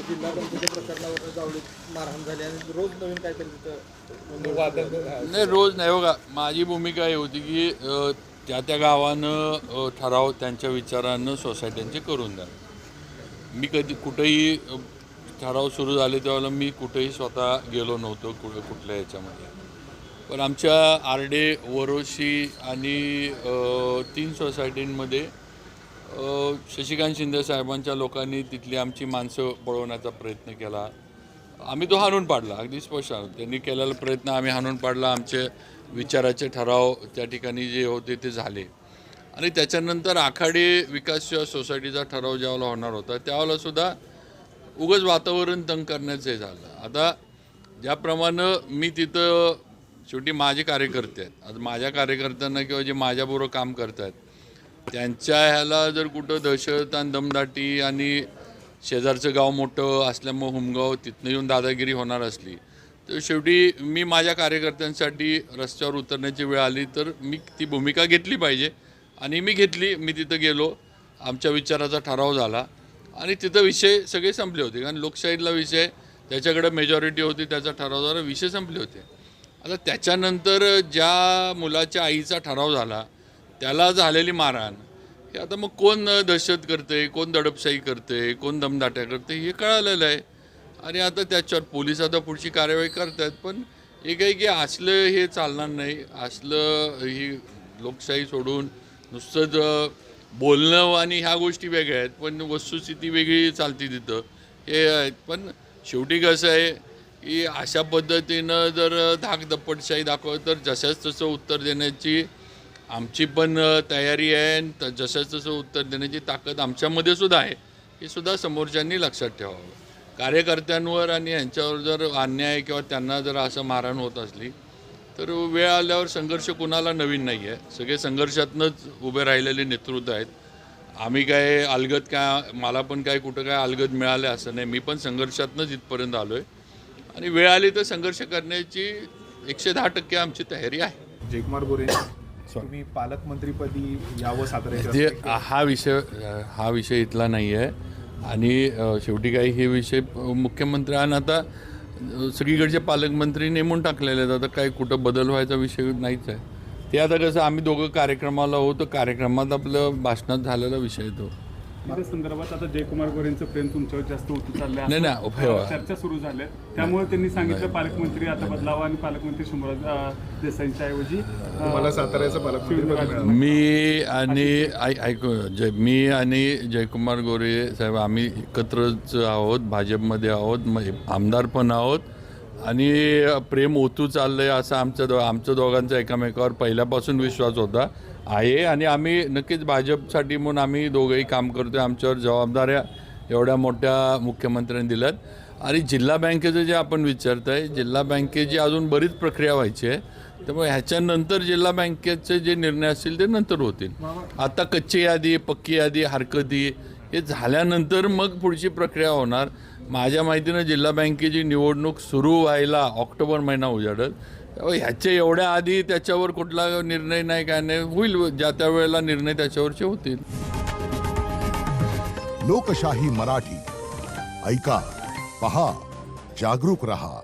जिल्हा बँकेच्या प्रकरणावर जावळे मारहाण झाली आणि रोज नवीन काहीतरी तिथं नाही, रोज नाही. बघा, माझी भूमिका ही होती की त्या गावानं ठराव त्यांच्या विचारानं सोसायट्यांचे करून द्या. मी कधी कुठेही ठराव सुरू झाले त्यावेळेला मी कुठेही स्वतः गेलो नव्हतो कुठल्या याच्यामध्ये. पण आमच्या आरडे, वरोशी आणि 3 सोसायटींमध्ये शशिकांत शिंदे साहेबांच्या लोकांनी तिथली आमची माणसं पळवण्याचा प्रयत्न केला. आम्ही तो हाणून पाडला, अगदी स्पष्ट. त्यांनी केलेला प्रयत्न आम्ही हाणून पाडला. आमचे विचाराचे ठराव त्या ठिकाणी जे होते ते झाले. आणि त्याच्यानंतर आखाडे विकास सोसायटीचा ठराव ज्यावेळेला होणार होता त्यावेळेला सुद्धा उगाच वातावरण तंग करण्याचं हे झालं. आता ज्याप्रमाणे मी तिथं शेवटी माझे कार्यकर्ते आहेत, आता माझ्या कार्यकर्त्यांना किंवा जे माझ्याबरोबर काम करत आहेत त्यांच्या ह्याला जर कुठं दहशत आणि दमदाटी आणि शेजारचं गाव मोठं असल्यामुळं हुमगाव तिथनं येऊन दादागिरी होणार असली तर शेवटी मी माझ्या कार्यकर्त्यांसाठी रस्त्यावर उतरण्याची वेळ आली तर मी ती भूमिका घेतली पाहिजे आणि मी घेतली. मी तिथं गेलो, आमच्या विचाराचा ठराव झाला आणि तिथं विषय सगळे संपले होते. कारण लोकशाहीतला विषय त्याच्याकडे मेजॉरिटी होती, त्याचा ठराव झाला, विषय संपले होते. आता त्याच्यानंतर ज्या मुलाच्या आईचा ठराव झाला त्याला झालेली मारहाण, हे आता मग कोण दहशत करते, कोण दडपशाही करते, कोण दमदाट्या करते हे कळालेलं आहे. आणि आता त्याच्यावर पोलीस आता पुढची कार्यवाही करत आहेत. पण एक आहे की असलं हे चालणार नाही. असलं ही लोकशाही सोडून नुसतंच बोलणं आणि ह्या गोष्टी वेगळ्या आहेत पण वस्तुस्थिती वेगळी चालते तिथं हे आहेत. पण शेवटी कसं आहे की अशा पद्धतीनं जर धाकदपटशाही दाखवलं तर जशाच तसं उत्तर देण्याची आमची पण तयारी आहे आणि जशाच तसं उत्तर देण्याची ताकद आमच्यामध्ये सुद्धा आहे. हे सुद्धा समोरच्यांनी लक्षात ठेवावं. कार्यकर्त्यांवर आणि यांच्यावर जर अन्याय किंवा त्यांना जर असं मारहाण होत असली तर वेळ आल्यावर संघर्ष कुणाला नवीन नाही आहे. सगळे संघर्षातनंच उभे राहिलेले नेतृत्व आहेत. आम्ही काय अलगद काय, मला पण काय कुठं काय अलगद मिळालं असं नाही. मी पण संघर्षातनंच इथपर्यंत आलो आहे आणि वेळ आली तर संघर्ष करण्याची 110% आमची तयारी आहे. जयकुमार गोरे तुम्ही पालकमंत्रीपदी यावं साताऱ्याच्या ते हा विषय इथला नाही आहे. आणि शेवटी काही हे विषय मुख्यमंत्र्यांना आता सगळीकडचे पालकमंत्री नेमून टाकलेले आहेत. आता काही कुठं बदल व्हायचा विषय नाहीच आहे. ते आता कसं आम्ही दोघं कार्यक्रमाला होतो, कार्यक्रमात आपलं भाषणात झालेला विषय तो. त्या संदर्भात आता जयकुमार गोरेंचं प्रेम तुमच्यावर जास्त होत चाललंय नाही, चर्चा सुरू झाल्या. त्यामुळे त्यांनी सांगितलं पालकमंत्री आता बदलावा आणि पालकमंत्री शंभूराज देसाईंच्या ऐवजी मला साताऱ्याचं पालकमंत्री मी आणि जयकुमार गोरे साहेब आम्ही एकत्रच आहोत, भाजपमध्ये आहोत, आमदार पण आहोत आणि प्रेम ओतू चाललंय असं आमचं दोघांचा एकमेकावर पहिल्यापासून विश्वास होता आहे. आणि आम्ही नक्कीच भाजपसाठी म्हणून आम्ही दोघंही काम करतोय. आमच्यावर जबाबदाऱ्या एवढ्या मोठ्या मुख्यमंत्र्यांनी दिल्यात. आणि जिल्हा बँकेचं जे आपण विचारताय, जिल्हा बँकेची अजून बरीच प्रक्रिया व्हायची आहे. त्यामुळे ह्याच्यानंतर जिल्हा बँकेचे जे निर्णय असतील ते नंतर होतील. आता कच्ची यादी, पक्की यादी, हरकती हे झाल्यानंतर मग पुढची प्रक्रिया होणार. माझ्या माहितीनं जिल्हा बँकेची निवडणूक सुरू व्हायला ऑक्टोबर महिना उजाडेल. ह्याच्या एवढ्या आधी त्याच्यावर कुठला निर्णय नाही, काय नाही, होईल ज्या त्या वेळेला निर्णय त्याच्यावरचे होतील. लोकशाही मराठी ऐका, पहा, जागरूक रहा.